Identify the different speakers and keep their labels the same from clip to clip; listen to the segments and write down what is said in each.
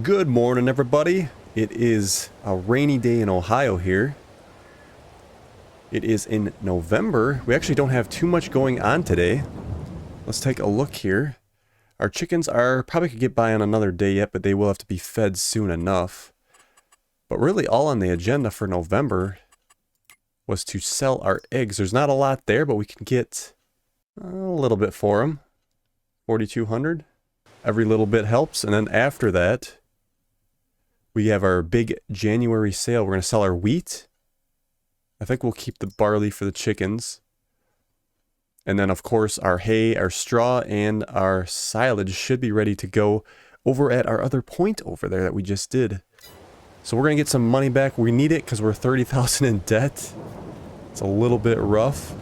Speaker 1: Good morning, everybody. It is a rainy day in Ohio here. It is in November. We actually don't have too much going on today. Let's take a look here. Our chickens are probably could get by on another day yet, but they will have to be fed soon enough. But really all on the agenda for November was to sell our eggs. There's not a lot there, but we can get a little bit for them. 4,200. Every little bit helps. And then after that, we have our big January sale. We're going to sell our wheat. I think we'll keep the barley for the chickens. And then, of course, our hay, our straw, and our silage should be ready to go over at our other point over there that we just did. So we're going to get some money back. We need it because we're 30,000 in debt. It's a little bit rough.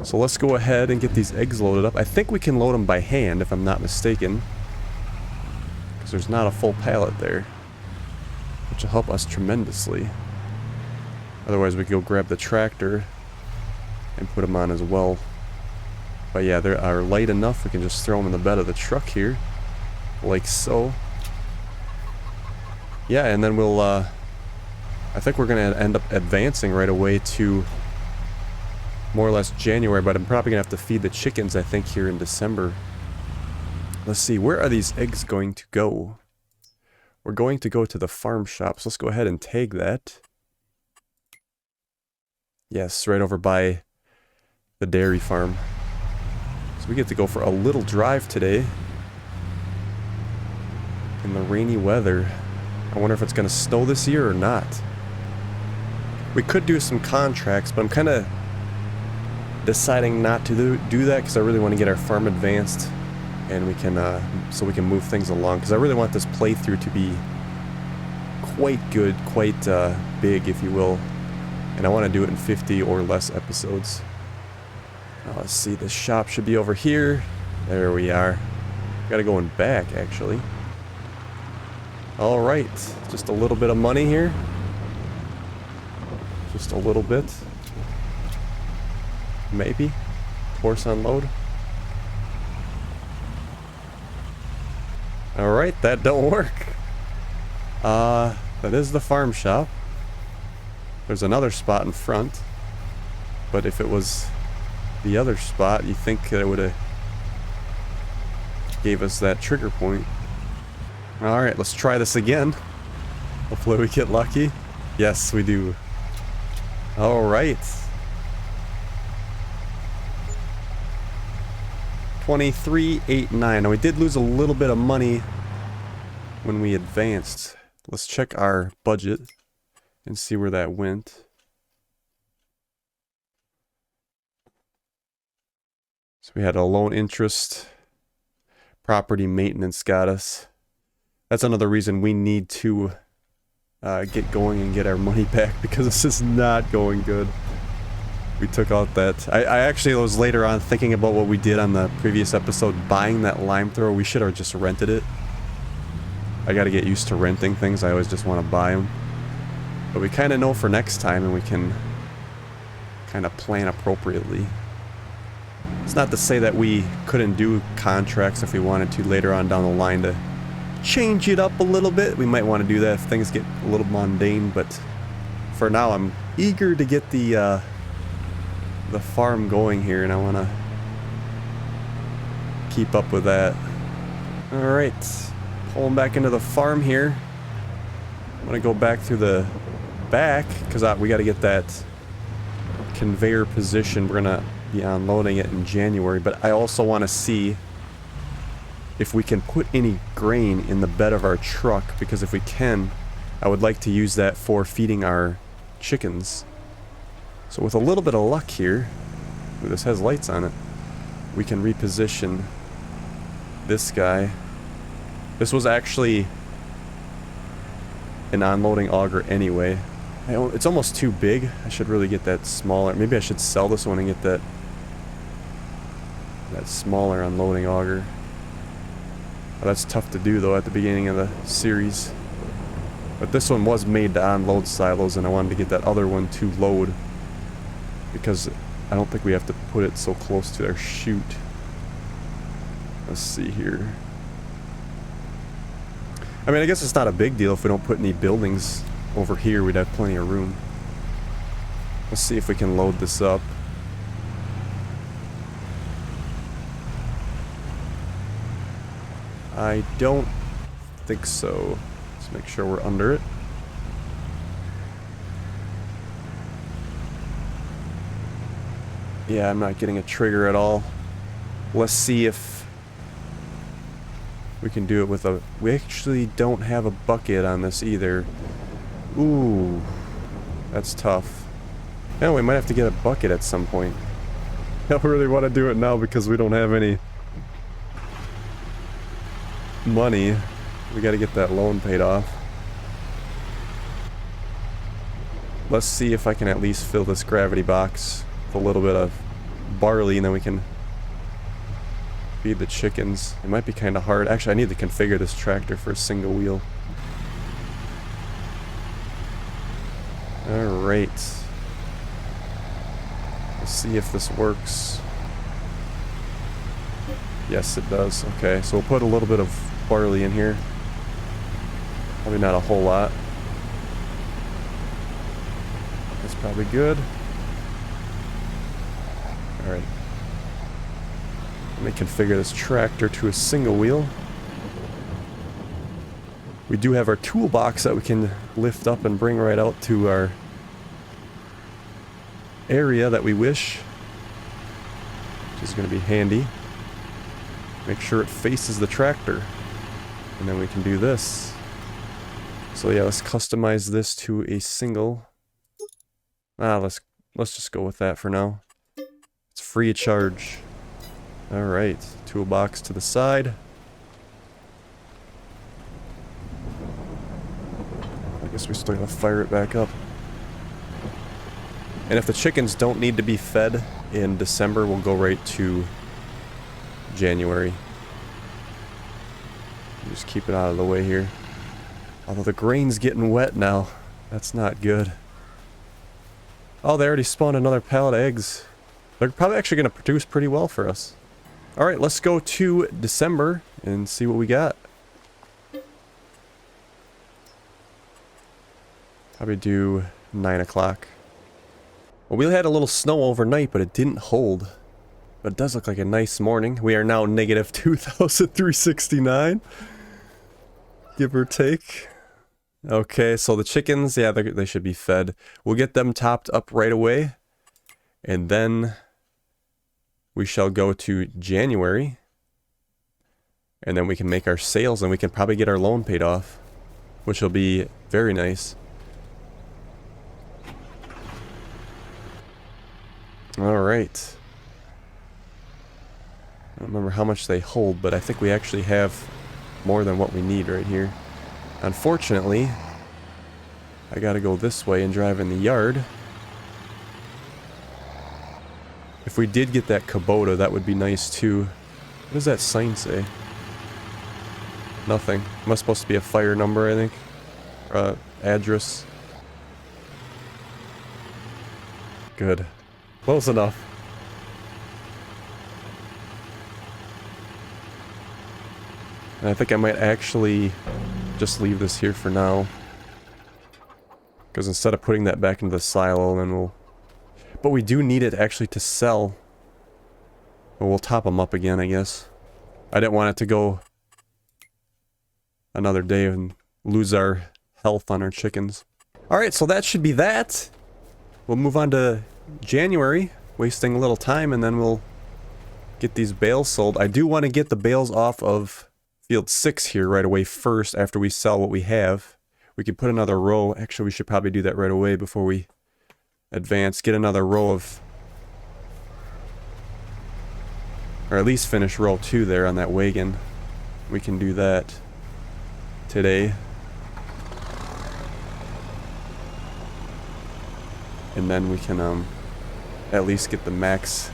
Speaker 1: So let's go ahead and get these eggs loaded up. I think we can load them by hand, if I'm not mistaken, because there's not a full pallet there, which will help us tremendously. Otherwise, we could go grab the tractor and put them on as well. But yeah, they are light enough. We can just throw them in the bed of the truck here, like so. Yeah, and then we'll, I think we're going to end up advancing right away to more or less January, but I'm probably going to have to feed the chickens, I think, here in December. Let's see, where are these eggs going to go? We're going to go to the farm shop, so let's go ahead and tag that. Yes, right over by the dairy farm. So we get to go for a little drive today in the rainy weather. I wonder if it's going to snow this year or not. We could do some contracts, but I'm kind of deciding not to do that because I really want to get our farm advanced and we can so we can move things along, because I really want this playthrough to be quite good, quite big, if you will, and I want to do it in 50 or less episodes. Now let's see, the shop should be over here. There we are. Gotta go in back, actually. Alright, just a little bit of money here. Just a little bit. Maybe. Horse unload. Alright, that don't work. That is the farm shop. There's another spot in front. But if it was the other spot, you think that it would have gave us that trigger point. Alright, let's try this again. Hopefully we get lucky. Yes, we do. Alright. 23,890. Now we did lose a little bit of money when we advanced. Let's check our budget and see where that went. So we had a loan interest, property maintenance got us. That's another reason we need to get going and get our money back, because this is not going good. We took out that. I actually was later on thinking about what we did on the previous episode, buying that lime thrower. We should have just rented it. I got to get used to renting things. I always just want to buy them. But we kind of know for next time, and we can kind of plan appropriately. It's not to say that we couldn't do contracts if we wanted to later on down the line to change it up a little bit. We might want to do that if things get a little mundane, but for now I'm eager to get the farm going here, and I want to keep up with that. Alright, pulling back into the farm here. I'm going to go back through the back because we got to get that conveyor position. We're going to be unloading it in January, but I also want to see if we can put any grain in the bed of our truck, because if we can, I would like to use that for feeding our chickens. So with a little bit of luck here, ooh, this has lights on it, we can reposition this guy. This was actually an unloading auger anyway. It's almost too big. I should really get that smaller. Maybe I should sell this one and get that smaller unloading auger. Oh, that's tough to do though at the beginning of the series. But this one was made to unload silos, and I wanted to get that other one to load, because I don't think we have to put it so close to our chute. Let's see here. I mean, I guess it's not a big deal if we don't put any buildings over here. We'd have plenty of room. Let's see if we can load this up. I don't think so. Let's make sure we're under it. Yeah, I'm not getting a trigger at all. Let's see if we can do it with a... We actually don't have a bucket on this either. Ooh, that's tough. Yeah, we might have to get a bucket at some point. I don't really want to do it now because we don't have any money. We got to get that loan paid off. Let's see if I can at least fill this gravity box with a little bit of barley, and then we can feed the chickens. It might be kind of hard. Actually, I need to configure this tractor for a single wheel. Alright. Let's see if this works. Yes, it does. Okay, so we'll put a little bit of barley in here. Probably not a whole lot. That's probably good. Alright. Let me configure this tractor to a single wheel. We do have our toolbox that we can lift up and bring right out to our area that we wish, which is going to be handy. Make sure it faces the tractor, and then we can do this. So yeah, let's customize this to a single. Let's just go with that for now. It's free of charge. Alright, toolbox to the side. I guess we still gotta fire it back up. And if the chickens don't need to be fed in December, we'll go right to January. Just keep it out of the way here. Although the grain's getting wet now. That's not good. Oh, they already spawned another pallet of eggs. They're probably actually going to produce pretty well for us. Alright, let's go to December and see what we got. Probably do 9 o'clock. Well, we had a little snow overnight, but it didn't hold. But it does look like a nice morning. We are now negative 2,369. Give or take. Okay, so the chickens, yeah, they should be fed. We'll get them topped up right away. And then we shall go to January. And then we can make our sales and we can probably get our loan paid off, which will be very nice. Alright. I don't remember how much they hold, but I think we actually have more than what we need right here. Unfortunately, I gotta go this way and drive in the yard. If we did get that Kubota, that would be nice too. What does that sign say? Nothing. Must supposed to be a fire number, I think. Or address. Good. Close enough. And I think I might actually just leave this here for now. Because instead of putting that back into the silo, then we'll... But we do need it actually to sell. Well, we'll top them up again, I guess. I didn't want it to go another day and lose our health on our chickens. Alright, so that should be that. We'll move on to January, wasting a little time, and then we'll get these bales sold. I do want to get the bales off of field 6 here right away first after we sell what we have. We could put another row. Actually, we should probably do that right away before we advance. Get another row of... Or at least finish row 2 there on that wagon. We can do that today. And then we can at least get the max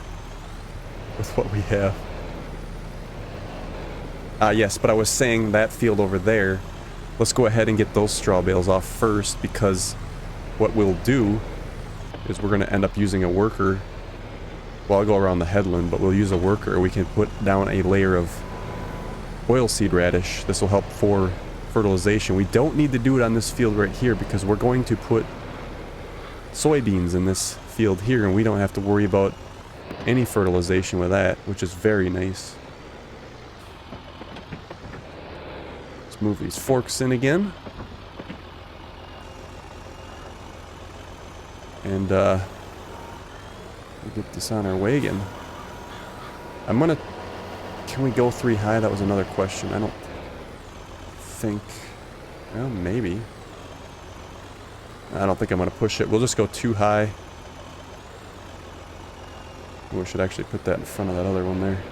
Speaker 1: with what we have. Yes, but I was saying that field over there, let's go ahead and get those straw bales off first, because what we'll do is we're going to end up using a worker. Well, I'll go around the headland, but we'll use a worker. We can put down a layer of oilseed radish. This will help for fertilization. We don't need to do it on this field right here because we're going to put soybeans in this field here, and we don't have to worry about any fertilization with that, which is very nice. Let's move these forks in again. And we'll get this on our way again. I'm gonna... Can we go 3 high? That was another question. I don't think... Well, maybe. I don't think I'm gonna push it. We'll just go 2 high. We should actually put that in front of that other one there.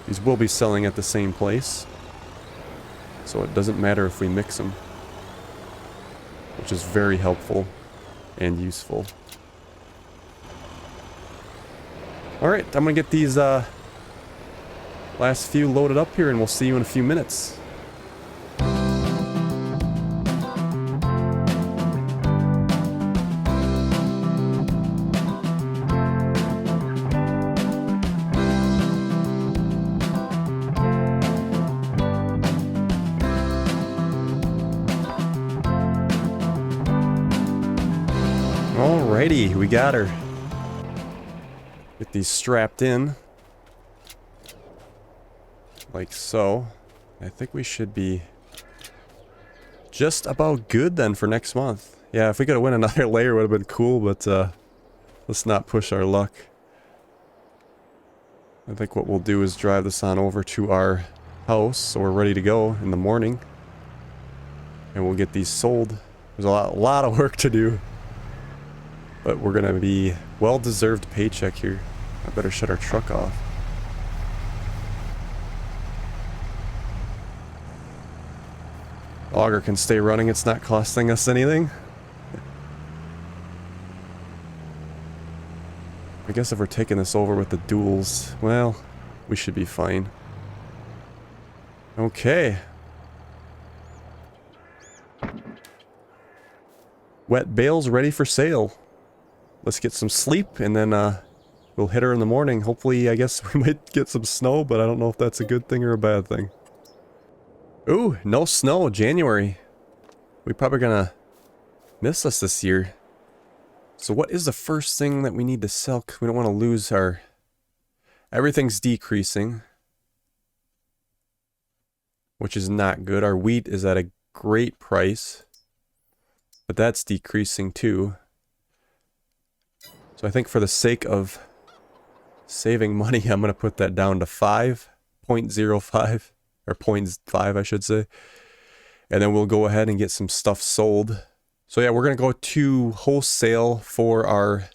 Speaker 1: These will be selling at the same place, so it doesn't matter if we mix them, which is very helpful and useful. Alright, I'm gonna get these last few loaded up here, and we'll see you in a few minutes. Alrighty, we got her. Get these strapped in. Like so. I think we should be just about good then for next month. Yeah, if we could have won another layer would have been cool, but let's not push our luck. I think what we'll do is drive this on over to our house so we're ready to go in the morning. And we'll get these sold. There's a lot of work to do. But we're gonna be well-deserved paycheck here. I better shut our truck off. Auger can stay running, it's not costing us anything. I guess if we're taking this over with the duals, well, we should be fine. Okay. Wet bales ready for sale. Let's get some sleep, and then we'll hit her in the morning. Hopefully, I guess we might get some snow, but I don't know if that's a good thing or a bad thing. Ooh, no snow, January. We're probably gonna miss us this year. So what is the first thing that we need to sell? 'Cause we don't want to lose our... Everything's decreasing, which is not good. Our wheat is at a great price, but that's decreasing too. So I think for the sake of saving money, I'm going to put that down to 5.05, or 0.5 I should say. And then we'll go ahead and get some stuff sold. So yeah, we're going to go to wholesale for our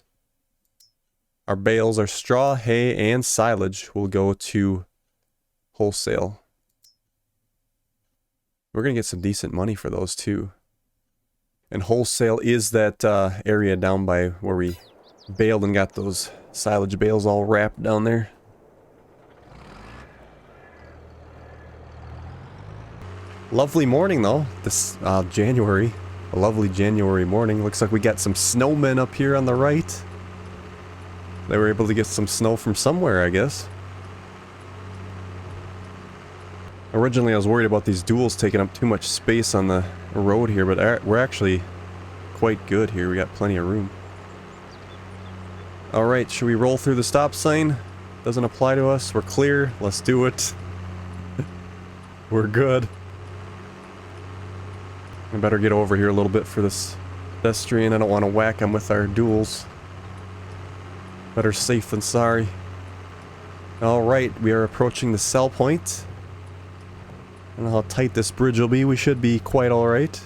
Speaker 1: bales, our straw, hay, and silage will go to wholesale. We're going to get some decent money for those too. And wholesale is that area down by where we baled and got those silage bales all wrapped down there. Lovely morning though, this January. A lovely January morning. Looks like we got some snowmen up here on the right. They were able to get some snow from somewhere, I guess. Originally I was worried about these duals taking up too much space on the road here, but we're actually quite good here. We got plenty of room. Alright, should we roll through the stop sign? Doesn't apply to us. We're clear. Let's do it. We're good. I better get over here a little bit for this pedestrian. I don't want to whack him with our duals. Better safe than sorry. Alright, we are approaching the sell point. I don't know how tight this bridge will be. We should be quite alright.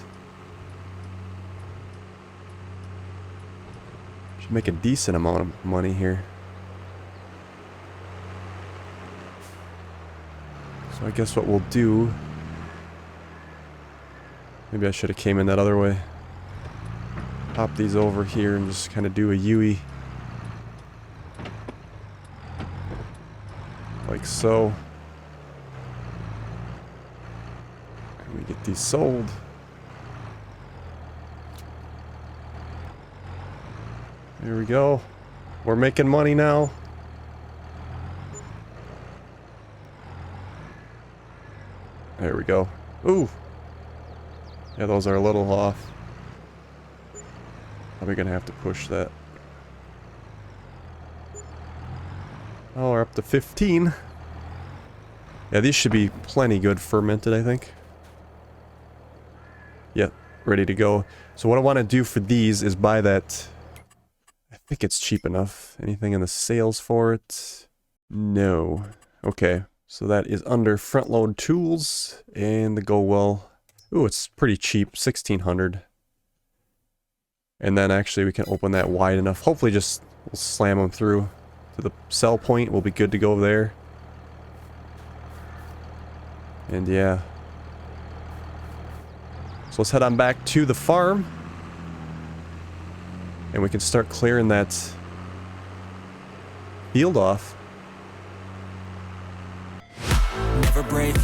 Speaker 1: Should make a decent amount of money here. So I guess what we'll do... Maybe I should have came in that other way. Pop these over here and just kind of do a U-ey. Like so. And we get these sold. There we go. We're making money now. There we go. Ooh. Yeah, those are a little off. Probably gonna have to push that. Oh, we're up to 15. Yeah, these should be plenty good fermented, I think. Yep, ready to go. So what I want to do for these is buy that... I think it's cheap enough. Anything in the sales for it? No. Okay, so that is under front load tools and the go well. Ooh, it's pretty cheap, 1600. And then actually we can open that wide enough. Hopefully just we'll slam them through to the sell point. We'll be good to go there. And yeah. So let's head on back to the farm. And we can start clearing that field off.
Speaker 2: Never break,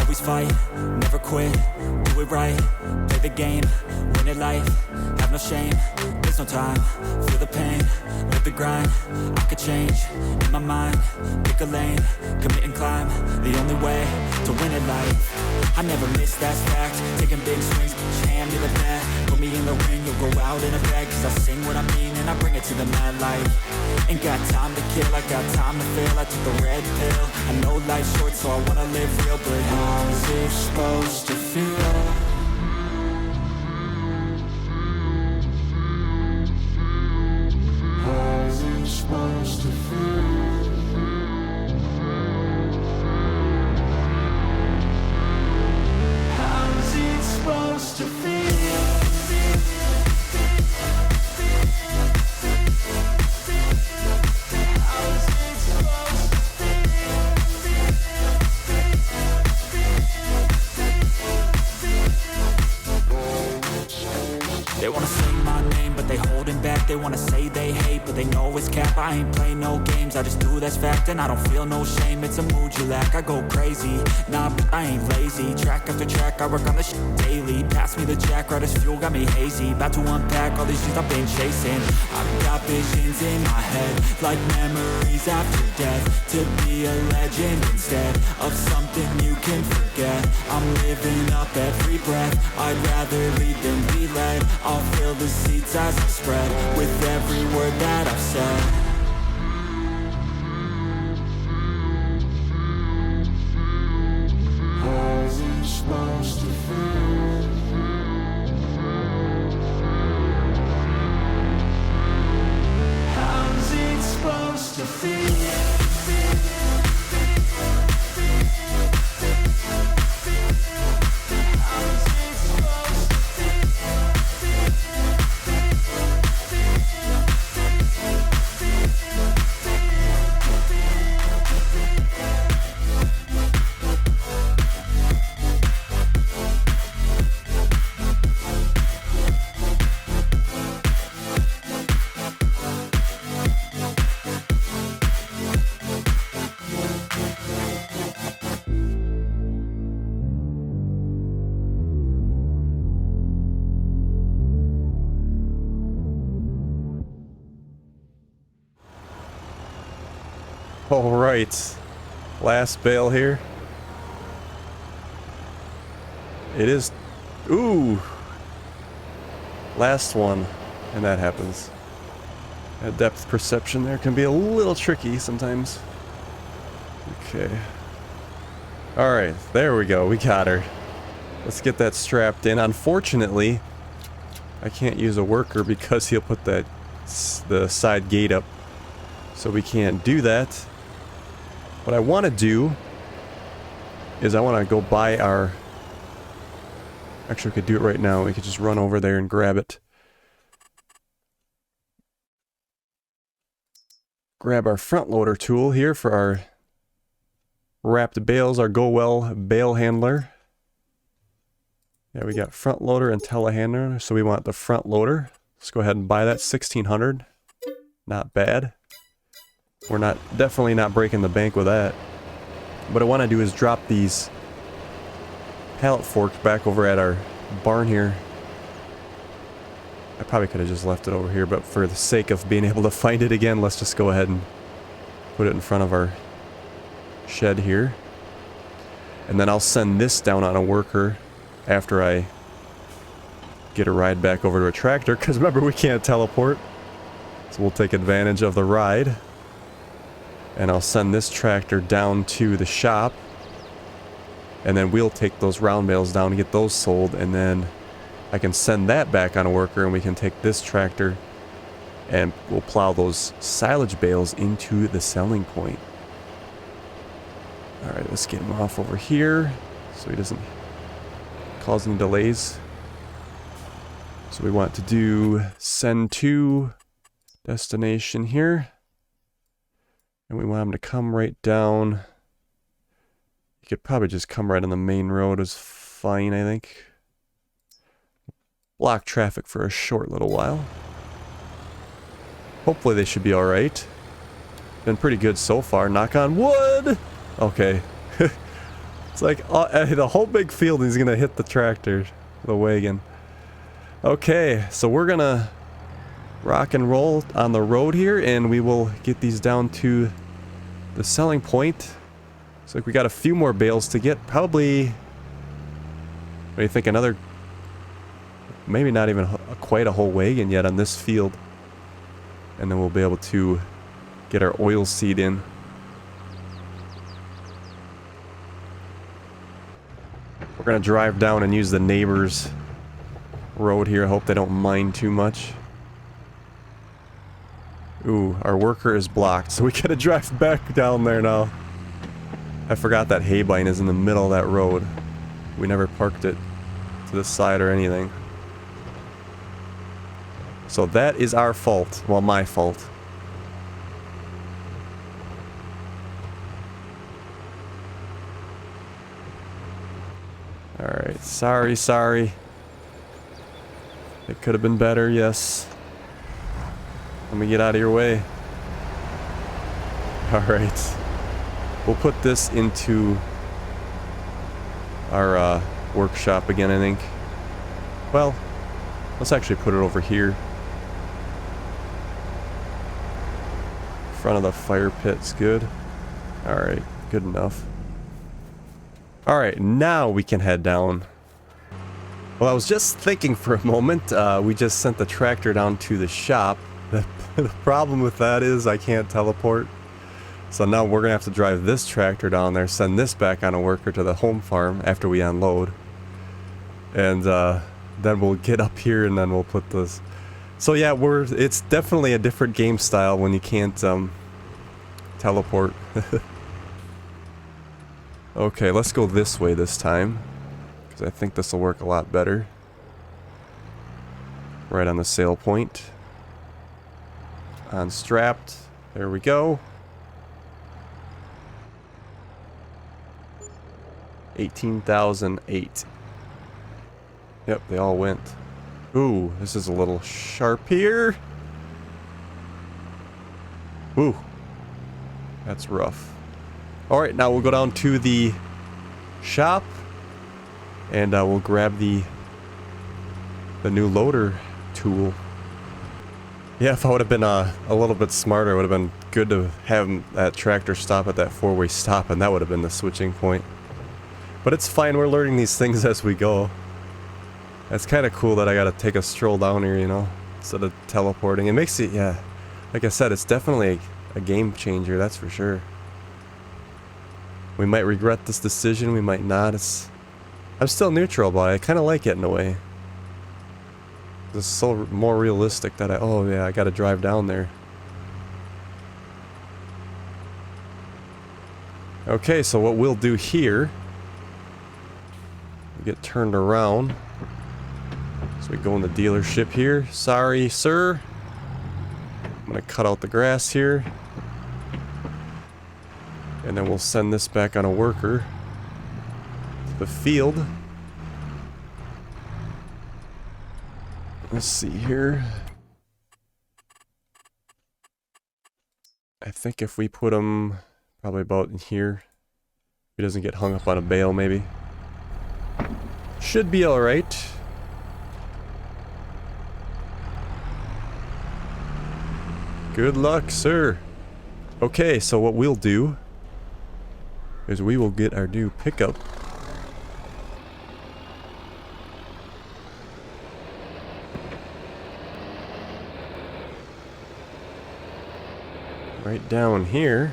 Speaker 2: always fight, never quit, do it right, play the game, win it life, have no shame, there's no time, feel the pain, live the grind, I could change, in my mind, pick a lane, commit and climb, the only way to win it life, I never miss, that's fact, taking big swings, put your hand to the bat, put me in the ring, you'll go out in a bag, cause I sing what I mean and I bring it to the mad light, ain't got time to kill, I got time to feel, I took the red pill, I know life's short so I wanna live real, but how's it supposed to feel? How's it supposed to feel? How's it supposed to feel? They wanna say my name, but they holding back. They wanna say they hate, but they know it's cap. I ain't play no games, I just do that's fact. And I don't feel no shame, it's a mood you lack. I go crazy, nah, but I ain't lazy. Track after track, I work on this shit daily. Pass me the jack, right as fuel, got me hazy. About to unpack all these things I've been chasing. I've got visions in my head, like memories after death. To be a legend instead of something you can forget. I'm living up every breath, I'd rather lead than be led. I'll fill the seats as I spread with every word that I've said. How's it supposed to feel? How's it supposed to feel?
Speaker 1: All right, last bale here. It is, ooh, last one, and that happens. That depth perception there can be a little tricky sometimes. Okay. All right, there we go, we got her. Let's get that strapped in. Unfortunately, I can't use a worker because he'll put the side gate up, so we can't do that. What I want to do is I want to go buy our... Actually, we could do it right now. We could just run over there and grab it. Grab our front loader tool here for our wrapped bales, our Go Well bale handler. Yeah, we got front loader and telehandler, so we want the front loader. Let's go ahead and buy that, 1600. Not bad. We're definitely not breaking the bank with that. What I want to do is drop these pallet forks back over at our barn here. I probably could have just left it over here, but for the sake of being able to find it again, let's just go ahead and put it in front of our shed here. And then I'll send this down on a worker after I get a ride back over to a tractor, because remember, we can't teleport. So we'll take advantage of the ride. And I'll send this tractor down to the shop. And then we'll take those round bales down and get those sold. And then I can send that back on a worker, and we can take this tractor and we'll plow those silage bales into the selling point. Alright, let's get him off over here so he doesn't cause any delays. So we want to do send to destination here. And we want him to come right down. You could probably just come right on the main road is fine, I think. Block traffic for a short little while. Hopefully they should be alright. Been pretty good so far, knock on wood! Okay. It's like the whole big field is gonna hit the tractor, the wagon. Okay, so we're gonna rock and roll on the road here, and we will get these down to the selling point. Looks like we got a few more bales to get. Probably, what do you think, another, maybe not even quite a whole wagon yet on this field. And then we'll be able to get our oil seed in. We're gonna drive down and use the neighbor's road here. I hope they don't mind too much. Ooh, our worker is blocked, so we gotta drive back down there now. I forgot that haybine is in the middle of that road. We never parked it to the side or anything. So that is our fault. Well, my fault. Alright, sorry. It could have been better, yes. Let me get out of your way. Alright. We'll put this into our workshop again, I think. Well, let's actually put it over here. Front of the fire pit's good. Alright, good enough. Alright, now we can head down. Well, I was just thinking for a moment. We just sent the tractor down to the shop. The problem with that is I can't teleport. So now we're going to have to drive this tractor down there, send this back on a worker to the home farm after we unload. And then we'll get up here and then we'll put this. So yeah, it's definitely a different game style when you can't teleport. Okay, let's go this way this time, because I think this will work a lot better. Right on the sail point. Unstrapped. There we go. 18,008. Yep, they all went. Ooh, this is a little sharp here. Ooh. That's rough. Alright, now we'll go down to the shop. And we'll grab the new loader tool. Yeah, if I would have been a little bit smarter, it would have been good to have that tractor stop at that four-way stop, and that would have been the switching point. But it's fine, we're learning these things as we go. It's kind of cool that I gotta take a stroll down here, you know, instead of teleporting. It makes it, yeah, like I said, it's definitely a game changer, that's for sure. We might regret this decision, we might not. I'm still neutral about it. I kind of like it in a way. It's so more realistic that oh yeah, I gotta drive down there. Okay, so what we'll do here, we get turned around. So we go in the dealership here. Sorry, sir. I'm gonna cut out the grass here. And then we'll send this back on a worker to the field. Let's see here. I think if we put him probably about in here, he doesn't get hung up on a bale maybe. Should be alright. Good luck, sir. Okay, so what we'll do is we will get our new pickup right down here.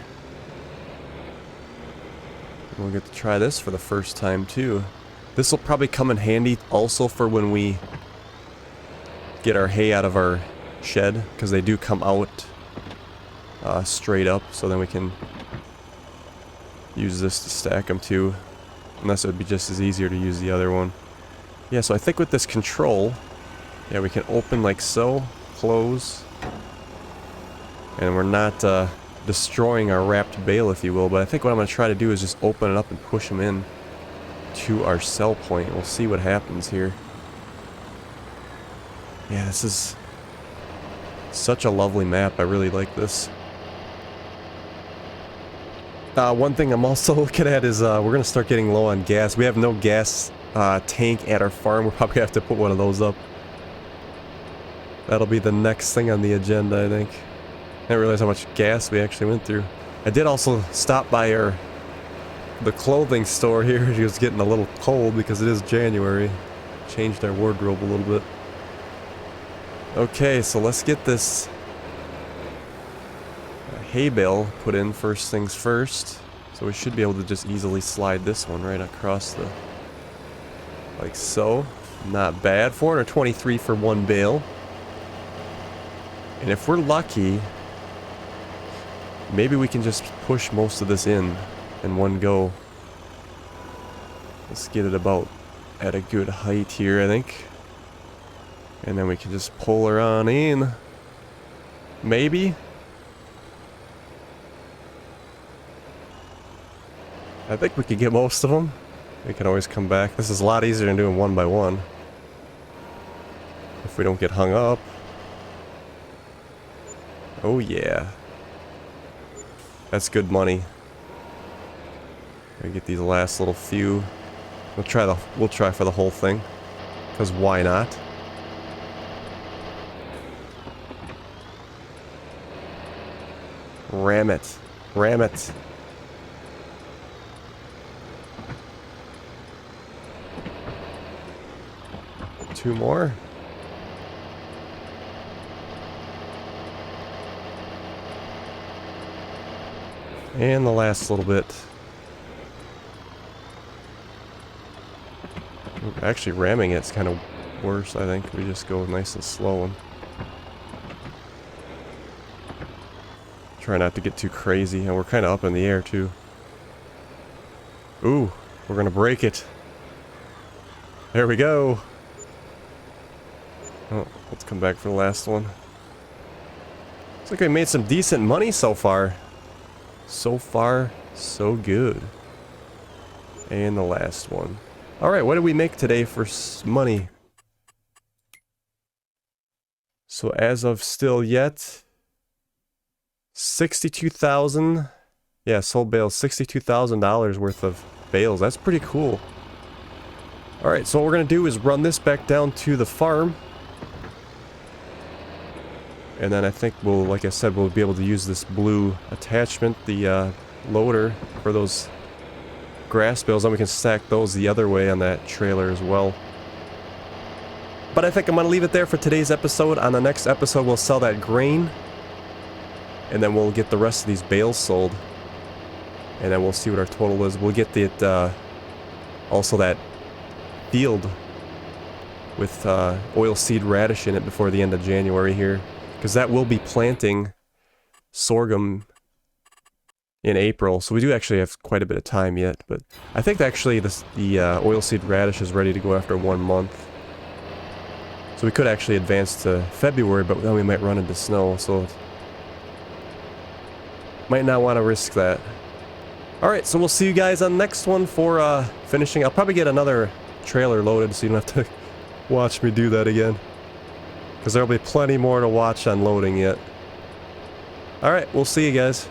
Speaker 1: We'll get to try this for the first time too. This will probably come in handy also for when we get our hay out of our shed, because they do come out straight up, so then we can use this to stack them too. Unless it would be just as easier to use the other one. Yeah, so I think with this control, yeah, we can open like so, close, and we're not destroying our wrapped bale, if you will. But I think what I'm going to try to do is just open it up and push them in to our sell point. We'll see what happens here. Yeah, this is such a lovely map. I really like this. One thing I'm also looking at is we're going to start getting low on gas. We have no gas tank at our farm. We'll probably have to put one of those up. That'll be the next thing on the agenda, I think. I didn't realize how much gas we actually went through. I did also stop by the clothing store here. It was getting a little cold because it is January. Changed our wardrobe a little bit. Okay, so let's get this hay bale put in first things first. So we should be able to just easily slide this one right across the... like so. Not bad. 423 for one bale. And if we're lucky, maybe we can just push most of this in one go. Let's get it about at a good height here, I think. And then we can just pull her on in. Maybe. I think we could get most of them. We can always come back. This is a lot easier than doing one by one. If we don't get hung up. Oh yeah. That's good money. Gotta get these last little few. We'll try for the whole thing. Because why not? Ram it. Ram it. Two more. And the last little bit. Actually, ramming it's kind of worse, I think. We just go nice and slow and try not to get too crazy. And we're kind of up in the air, too. Ooh, we're going to break it. There we go. Oh, let's come back for the last one. Looks like we made some decent money so far. So far, so good. And the last one. Alright, what did we make today for money? So as of still yet, 62,000. Yeah, sold bales, $62,000 worth of bales. That's pretty cool. Alright, so what we're going to do is run this back down to the farm. And then I think we'll, like I said, we'll be able to use this blue attachment, the loader, for those grass bales, and we can stack those the other way on that trailer as well. But I think I'm going to leave it there for today's episode. On the next episode, we'll sell that grain, and then we'll get the rest of these bales sold. And then we'll see what our total is. We'll get the, also that field with oilseed radish in it before the end of January here. Because that will be planting sorghum in April, so we do actually have quite a bit of time yet. But I think actually the oilseed radish is ready to go after 1 month. So we could actually advance to February, but then we might run into snow, so might not want to risk that. Alright, so we'll see you guys on the next one for finishing. I'll probably get another trailer loaded so you don't have to watch me do that again. Because there'll be plenty more to watch on loading yet. Alright, we'll see you guys.